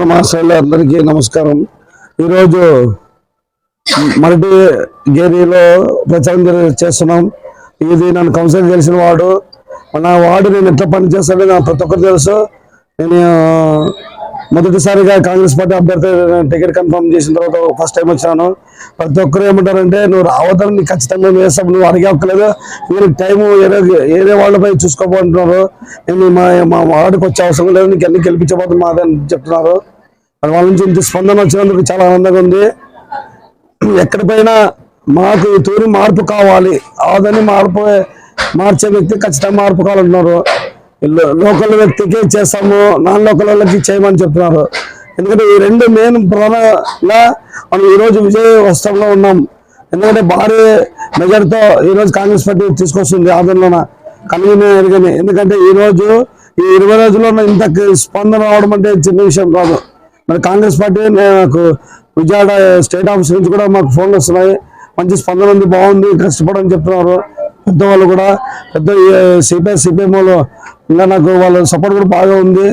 మిత్రుల మాస్టర్లు అందరికీ నమస్కారం. ఈరోజు మరటి గేరీలో ప్రచారం చేస్తున్నాం. ఇది నన్ను కౌన్సిలర్ తెలిసిన వాడు, నా వార్డు నేను ఎట్లా పనిచేస్తానో నాకు ప్రతి ఒక్కరు తెలుసు. నేను మొదటిసారిగా కాంగ్రెస్ పార్టీ అభ్యర్థి టికెట్ కన్ఫర్మ్ చేసిన తర్వాత ఫస్ట్ టైం వచ్చాను. ప్రతి ఒక్కరు ఏమంటారంటే నువ్వు రావద్దని నీకు ఖచ్చితంగా వేస్తాం, నువ్వు అడిగే ఒక్కలేదు, మీరు టైము ఏరే వాళ్ళపై చూసుకోబోతున్నారు, నేను మా వార్డుకి వచ్చే అవసరం లేదు, నీకు అన్ని గెలిపించబోతుంది మాదని చెప్తున్నారు. వాళ్ళ నుంచి ఇంత స్పందన వచ్చినందుకు చాలా ఆనందంగా ఉంది. ఎక్కడిపైనా మాకు తూరి మార్పు కావాలి, ఆదని మార్చే వ్యక్తి ఖచ్చితంగా మార్పు కావాలంటున్నారు. లోకల్ వ్యక్తికి చేస్తాము, నాన్ లోకల్ వాళ్ళకి చేయమని చెప్తున్నారు. ఎందుకంటే ఈ రెండు మెయిన్ ప్రధానంగా మనం ఈరోజు విజయోత్సవంలో ఉన్నాం. ఎందుకంటే భారీ మెజార్టీతో ఈరోజు కాంగ్రెస్ పార్టీ తీసుకొస్తుంది ఆదరణలోన కన్వీనర్గానే. ఎందుకంటే ఈరోజు ఈ 20 రోజుల్లో ఇంత స్పందన రావడం అంటే చిన్న విషయం కాదు. మరి కాంగ్రెస్ పార్టీ నాకు విజయవాడ స్టేట్ ఆఫీస్ నుంచి కూడా మాకు ఫోన్లు వస్తున్నాయి, మంచి స్పందన ఉంది, బాగుంది, కష్టపడని చెప్తున్నారు. పెద్దవాళ్ళు కూడా పెద్ద సిపిఎం వాళ్ళు ఇంకా నాకు వాళ్ళ సపోర్ట్ కూడా బాగా ఉంది.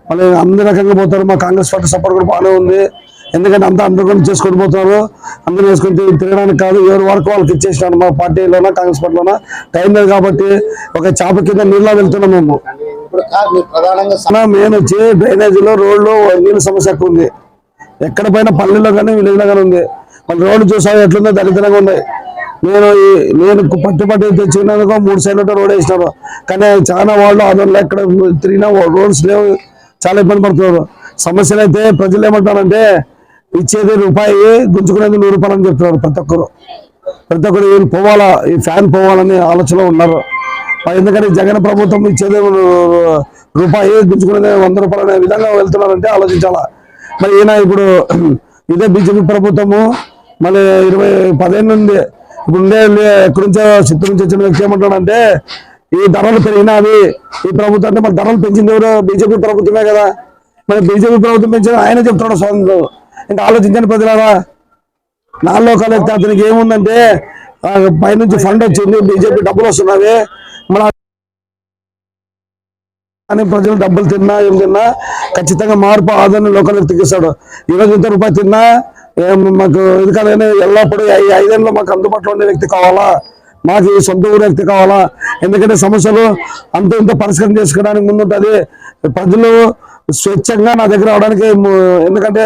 మళ్ళీ అన్ని రకంగా పోతారు, మా కాంగ్రెస్ పార్టీ సపోర్ట్ కూడా బాగానే ఉంది. ఎందుకంటే అందరూ చేసుకొని పోతున్నారు. అందరూ చేసుకొని తిరగడానికి కాదు, ఎవరి వరకు వాళ్ళకి ఇచ్చేసినాను. మా పార్టీలోనా కాంగ్రెస్ పార్టీలోనా టైం లేదు కాబట్టి ఒక చేప కింద నీళ్ళ వెళ్తున్నాం మేము. మెయిన్ వచ్చి డ్రైనేజీలో రోడ్లు నీళ్ళ సమస్య ఎక్కువ ఉంది. ఎక్కడ పైన పల్లెల్లో కానీ విలేజ్లో కానీ ఉంది. మన రోడ్డు చూసావు ఎట్లుందో దరిద్రంగా ఉన్నాయి. నేను పట్టు తెచ్చుకున్నందుకు 3 సైడ్లతో రోడ్ వేసినారు, కానీ చాలా వాళ్ళు ఆదరణ ఎక్కడ తిరిగినా రోడ్స్ లేవు, చాలా ఇబ్బంది పడుతున్నారు. సమస్యలు అయితే ప్రజలు ఏమంటారంటే ఇచ్చేది రూపాయి, గుంజుకునేది 100 రూపాయలు అని చెప్తున్నారు. ప్రతి ఒక్కరు వీళ్ళు పోవాలా, ఈ ఫ్యాన్ పోవాలని ఆలోచనలో ఉన్నారు. ఎందుకంటే జగన్ ప్రభుత్వం ఇచ్చేది రూపాయి, గుంజుకునేది 100 రూపాయలు అనే విధంగా వెళ్తున్నారంటే ఆలోచించాలా. మరి ఈయన ఇప్పుడు ఇదే బీజేపీ ప్రభుత్వము మళ్ళీ 10 ఏళ్ళ నుండి ఇప్పుడు ఎక్కడి నుంచో చిత్తూరు నుంచి వచ్చిన వ్యక్తి ఏమంటాడంటే ఈ ధరలు పెరిగినవి ఈ ప్రభుత్వం అంటే మరి ధరలు పెంచింది ఎవరు? బీజేపీ ప్రభుత్వమే కదా. మరి బీజేపీ ప్రభుత్వం పెంచిన ఆయన చెప్తున్నాడు స్వాతంత్రం. ఇంకా ఆలోచించండి ప్రజలారా. నాలుగు లోకాలు ఎక్కితే అతనికి ఏముందంటే పైనుంచి ఫండ్ వచ్చింది, బీజేపీ డబ్బులు వస్తున్నవి, మన ప్రజలు డబ్బులు తిన్నా ఏం తిన్నా ఖచ్చితంగా మార్పు ఆదరణ లోకల్ వ్యక్తికి ఇస్తాడు. ఈరోజు ఇంత రూపాయి తిన్నా మాకు ఇది కాదని ఎల్లప్పుడూ 5 ఏళ్ళలో మాకు అందుబాటులో ఉండే వ్యక్తి కావాలా, మాకు ఈ సొంత ఊరు వ్యక్తి కావాలా. ఎందుకంటే సమస్యలు అంత ఇంత పరిష్కారం చేసుకోవడానికి ముందుంటుంది. ప్రజలు స్వచ్ఛంగా నా దగ్గర రావడానికి, ఎందుకంటే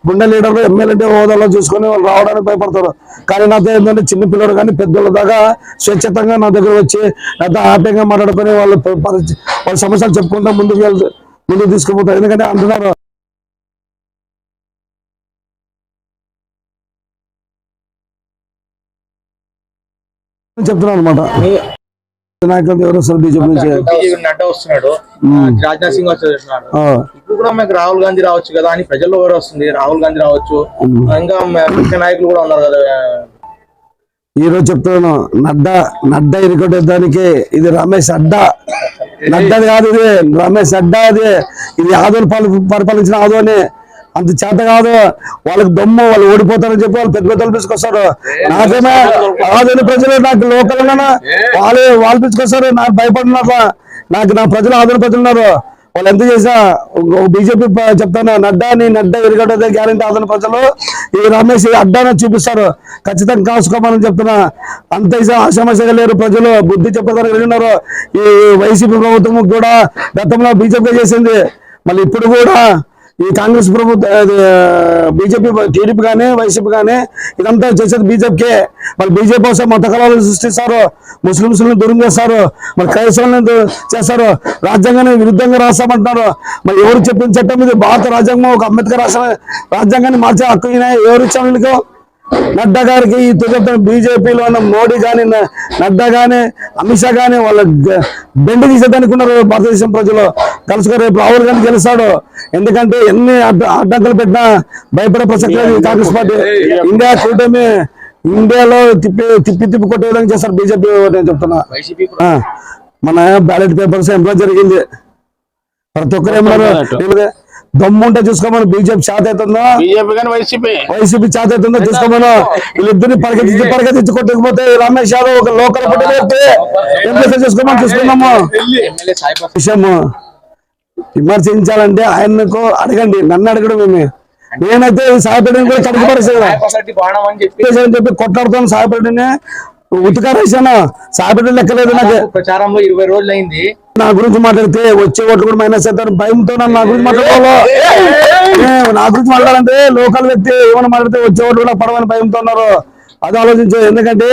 గుండె లీడర్లు ఎమ్మెల్యే హోదాలో చూసుకొని వాళ్ళు రావడానికి భయపడతారు. కానీ నాతో ఏంటంటే చిన్న పిల్లలు కానీ పెద్దోళ్ళ దాకా స్వచ్ఛతంగా నా దగ్గర వచ్చి నాతో హ్యాపీగా మాట్లాడుకొని వాళ్ళ సమస్యలు చెప్పుకుంటా ముందుకు తీసుకుపోతారు. ఎందుకంటే అంటున్నారు చెప్తున్నాను అనమాట. నాయకులు ఎవరు వస్తారు బీజేపీ నుంచి? నడ్డా వస్తున్నాడు, రాజ్నాథ్ సింగ్ వస్తున్నాడు. ఇప్పుడు కూడా మనకి రాహుల్ గాంధీ రావచ్చు కదా అని ప్రజల్లో ఎవరు వస్తుంది? రాహుల్ గాంధీ రావచ్చు, ఇంకా ముఖ్య నాయకులు కూడా ఉన్నారు కదా. ఈరోజు చెప్తున్నాను, నడ్డా ఇరుకొట్టేదానికి ఇది రమేష్ అడ్డా, నడ్డాది కాదు, ఇది రమేష్ అడ్డా. ఇది ఆదోని పరిపాలించిన ఆదోని అంత చేత కాదు. వాళ్ళకి దమ్ము, వాళ్ళు ఓడిపోతారని చెప్పి వాళ్ళు పెద్దలు పిలుచుకొస్తారు. నాకేమో ఆదోని ప్రజలు నాకు లోకల్ వాళ్ళు పిలుచుకొస్తారు. నాకు భయపడినట్ల నా ప్రజలు ఆదోని ప్రజలు ఉన్నారు. వాళ్ళు ఎంత చేసా బీజేపీ చెప్తాను, నడ్డా ఎరగడే గ్యారెంటీ ఆదోని ప్రజలు ఈ రమేష్ అడ్డానే చూపిస్తారు. ఖచ్చితంగా కాసుకోమని చెప్తున్నా. అంత ఆశామశగా లేరు ప్రజలు, బుద్ధి చెప్పడానికి వెళ్ళినారు. ఈ వైసీపీ ప్రభుత్వం కూడా గతంలో బీజేపీ చేసింది, మళ్ళీ ఇప్పుడు కూడా ఈ కాంగ్రెస్ ప్రభుత్వం బీజేపీ టీడీపీ కానీ వైసీపీ కానీ ఇదంతా చేసేది బీజేపీకే. మరి బీజేపీ కోసం మత కళాలను సృష్టిస్తారు, ముస్లింలను దూరం చేస్తారు, మరి క్రైస్తవులను చేస్తారు, రాజ్యాంగాన్ని విరుద్ధంగా రాస్తామంటున్నారు. మరి ఎవరు చెప్పిన చట్టం ఇది? భారత రాజ్యాంగం ఒక అంబేద్కర్ రాసిన రాజ్యాంగాన్ని మార్చే హక్కు ఎవరు ఇచ్చారు వీళ్ళకు? నడ్డా గారికి ఈ చెప్తాను. బీజేపీలో ఉన్న మోడీ కానీ నడ్డా కానీ అమిత్ షా కానీ వాళ్ళ బెండ తీసేదానికి ఉన్నారు భారతదేశం ప్రజలు. కలుసుకో రేపు రాహుల్ గాంధీ గెలుస్తాడు. ఎందుకంటే ఎన్ని అడ్డంకులు పెట్టినా భయపడే ప్రసక్తి లేదు. కాంగ్రెస్ పార్టీ ఇండియా కూటమి ఇండియాలో తిప్పి కొట్టే విధంగా చేస్తారు బీజేపీ. నేను చెప్తున్నా, మన బ్యాలెట్ పేపర్స్ ఎంప్లాయ్ జరిగింది. ప్రతి ఒక్కరు ఏమన్నారు, దమ్ముంటే చూసుకోమని. బీజేపీ చేత అవుతుందో, వైసీపీ చేత అవుతుందో చూసుకోమను. వీళ్ళిద్దరిని పరిగెత్తి కొట్టకపోతే రమేష్ యాదవ్ ఒక లోకల్ పట్టే చూసుకోమని చూసుకున్నాము విషయము. విమర్శించాలంటే ఆయనకు అడగండి, నన్ను అడగడం ఏమి. నేనైతే సాయపడిని కూడా కడుపు పరిస్థితి నాయకొకటి బాణం అని చెప్పి చెప్పి కొట్లాడుతాను. సాయపడిని ఉతికారేసాను, సాయపడి లెక్కలేదు నాకు. ప్రచారంలో 20 రోజులు అయింది. నా గురించి మాట్లాడితే వచ్చే ఓట్లు కూడా మైనస్ అవుతారు భయంతో. నా గురించి మాట్లాడుకోవాలి, నా గురించి మాట్లాడాలంటే లోకల్ వ్యక్తి ఏమైనా మాట్లాడితే వచ్చే ఓట్లు కూడా పడవని భయంతో ఉన్నారు. అది ఆలోచించు. ఎందుకంటే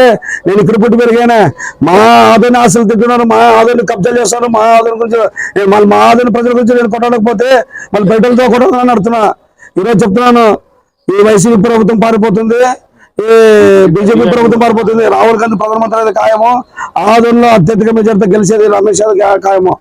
నేను ఇక్కడ పుట్టి పెరిగాను. మా ఆదరణ ఆశలు తింటున్నారు, మా ఆదరణ కబ్జాలు చేస్తారు. మా ఆదరణ గురించి మళ్ళీ మా ఆదరణ ప్రజల గురించి నేను కొట్టలేకపోతే మళ్ళీ బయటలతో కొట్టాలని అడుగుతున్నా. ఈరోజు చెప్తున్నాను, ఈ వైసీపీ ప్రభుత్వం పారిపోతుంది, ఈ బీజేపీ ప్రభుత్వం పారిపోతుంది. రాహుల్ గాంధీ ప్రధానమంత్రి అనేది ఖాయము. ఆదరణలో అత్యధిక మెజార్టీతో గెలిచేది రమేష్ ఖాయము.